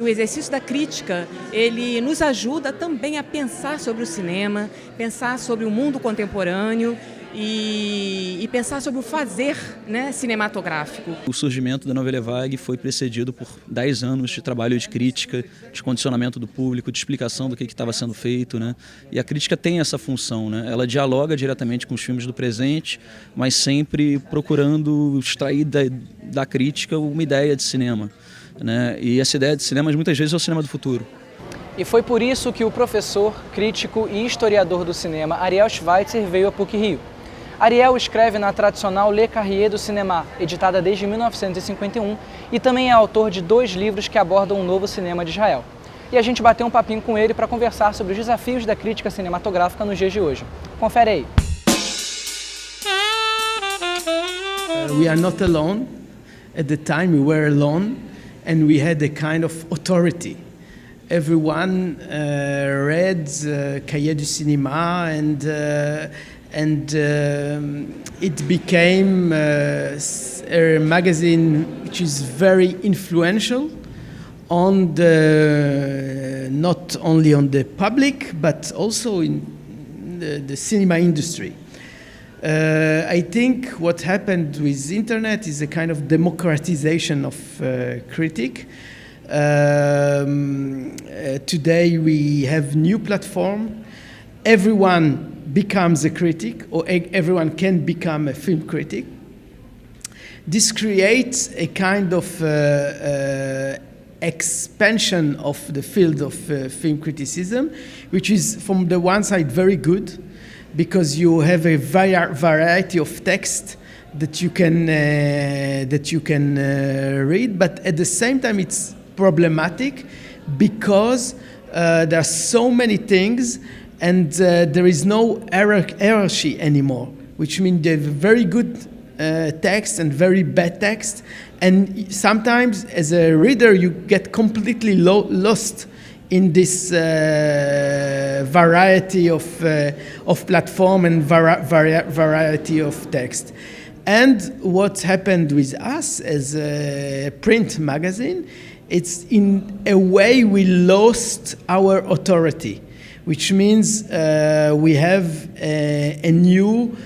O exercício da crítica, ele nos ajuda também a pensar sobre o cinema, pensar sobre o mundo contemporâneo e pensar sobre o fazer, né, cinematográfico. O surgimento da Nouvelle Vague foi precedido por 10 anos de trabalho de crítica, de condicionamento do público, de explicação do que estava sendo feito, né? E a crítica tem essa função, né? Ela dialoga diretamente com os filmes do presente, mas sempre procurando extrair da crítica uma ideia de cinema, né? E essa ideia de cinema muitas vezes é o cinema do futuro. E foi por isso que o professor, crítico e historiador do cinema Ariel Schweitzer veio a PUC-Rio. Ariel escreve na tradicional Les Cahiers du Cinéma, editada desde 1951, e também é autor de 2 livros que abordam o novo cinema de Israel. E a gente bateu um papinho com ele para conversar sobre os desafios da crítica cinematográfica nos dias de hoje. Confere aí. We are not alone. At the time we were alone and we had a kind of authority. Everyone read Cahiers du Cinéma and it became a magazine which is very influential on not only on the public but also in the cinema industry. I think what happened with internet is a kind of democratization of critique. Today we have new platform. Everyone becomes a critic, or everyone can become a film critic. This creates a kind of expansion of the field of film criticism, which is from the one side very good, because you have a variety of text that you can read, but at the same time it's problematic because there are so many things and there is no hierarchy anymore, which means they have very good text and very bad text, and sometimes as a reader you get completely lost in this variety of platform and variety of text. And what happened with us as a print magazine, it's in a way we lost our authority, which means we have a new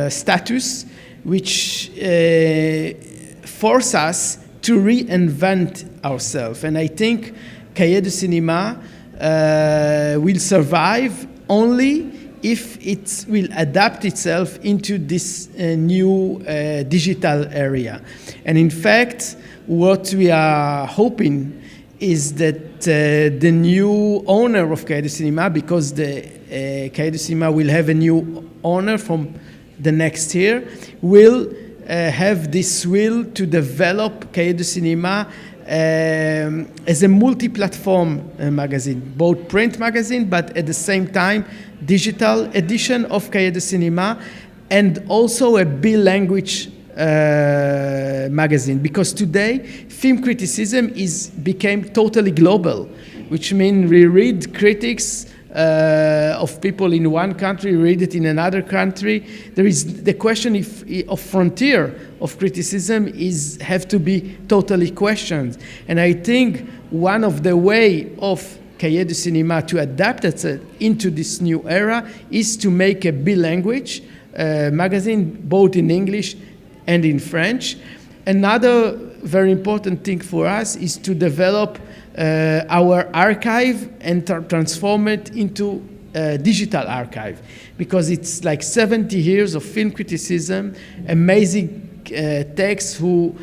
status which force us to reinvent ourselves. And I think Cahiers du Cinéma will survive only if it will adapt itself into this new digital area. And in fact, what we are hoping is that the new owner of Cahiers du Cinéma, because the Cahiers du Cinéma will have a new owner from the next year, will have this will to develop Cahiers du Cinéma as a multi-platform magazine, both print magazine, but at the same time digital edition of Cahiers du Cinéma, and also a bilanguage magazine, because today film criticism became totally global, which means we read critics of people in one country, read it in another country. There is the question of frontier of criticism have to be totally questioned. And I think one of the way of Cahiers du Cinéma to adapt itself into this new era is to make a bilanguage magazine, both in English and in French. Another very important thing for us is to develop our archive and transform it into a digital archive, because it's like 70 years of film criticism, amazing texts who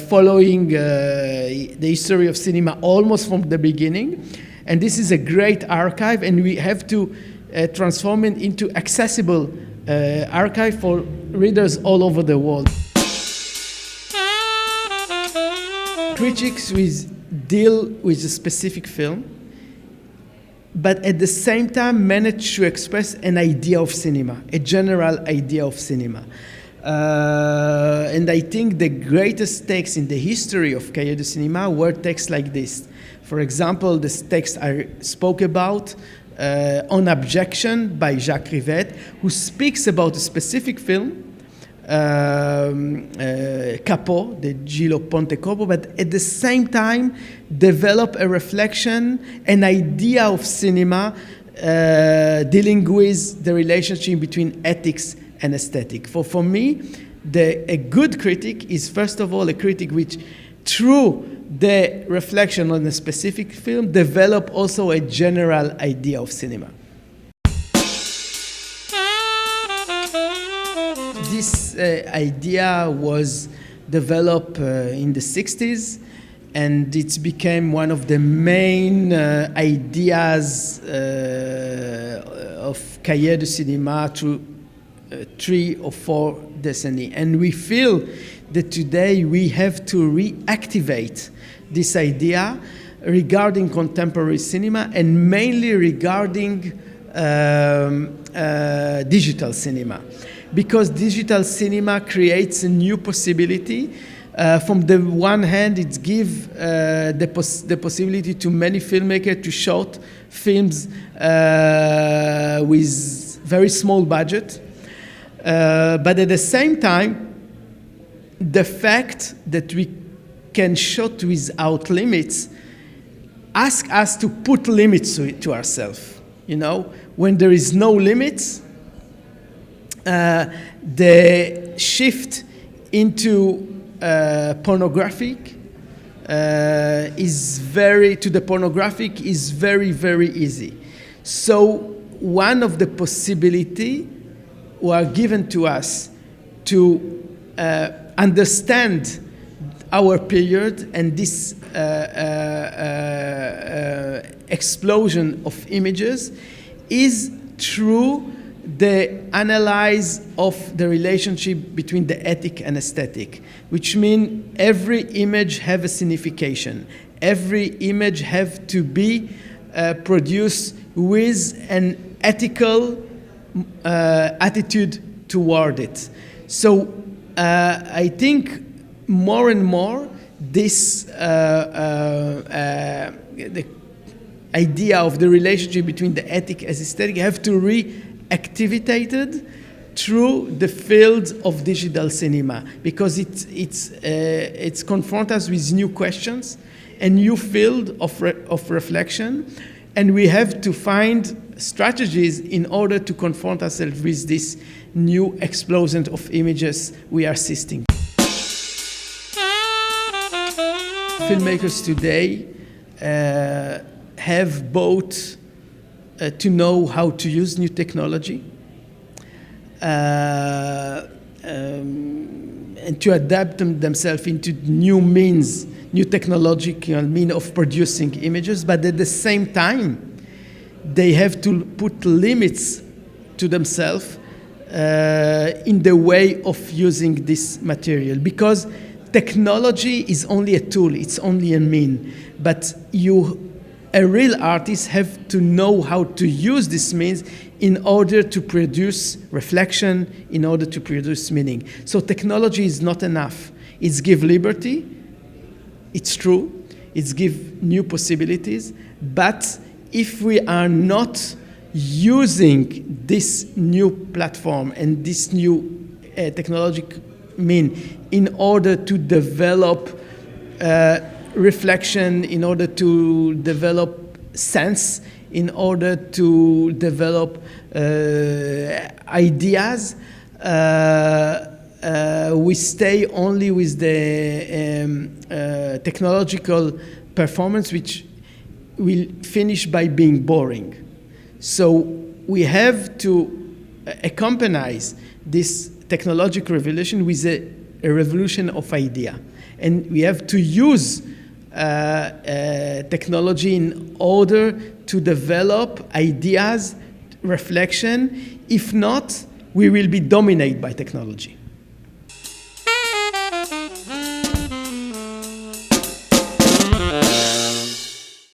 following the history of cinema almost from the beginning. And this is a great archive, and we have to transform it into accessible archive for readers all over the world. Critics deal with a specific film, but at the same time manage to express an idea of cinema, a general idea of cinema. And I think the greatest texts in the history of Cahiers du Cinéma were texts like this. For example, this text I spoke about, On Objection by Jacques Rivette, who speaks about a specific film capo, the Gilo Ponte Capo, but at the same time develop a reflection, an idea of cinema dealing with the relationship between ethics and aesthetic. For me, a good critic is first of all a critic which, through the reflection on a specific film, develop also a general idea of cinema. This idea was developed in the 60s, and it became one of the main ideas of Cahiers du Cinéma through 3 or 4 decennies. And we feel that today we have to reactivate this idea regarding contemporary cinema, and mainly regarding digital cinema. Because digital cinema creates a new possibility. From the one hand, it gives the possibility to many filmmakers to shoot films with very small budget. But at the same time, the fact that we can shoot without limits asks us to put limits to ourselves. You know, when there is no limits, the shift into pornographic is very easy. So one of the possibilities were given to us to understand our period and this explosion of images is through the analysis of the relationship between the ethic and aesthetic, which means every image have a signification. Every image have to be produced with an ethical attitude toward it. So I think more and more this the idea of the relationship between the ethic and aesthetic have to reactivated through the field of digital cinema, because it's confront us with new questions, a new field of reflection, and we have to find strategies in order to confront ourselves with this new explosion of images we are assisting. Filmmakers today have both to know how to use new technology and to adapt themselves into new means, new technological means of producing images, but at the same time, they have to put limits to themselves in the way of using this material, because technology is only a tool, it's only a mean, but a real artist have to know how to use this means in order to produce reflection, in order to produce meaning. So technology is not enough. It's give liberty, it's true, it's give new possibilities, but if we are not using this new platform and this new technological mean in order to develop reflection, in order to develop sense, in order to develop ideas, we stay only with the technological performance, which will finish by being boring. So we have to accompany this technological revolution with a revolution of idea. And we have to use technology in order to develop ideas, reflection. If not, we will be dominated by technology.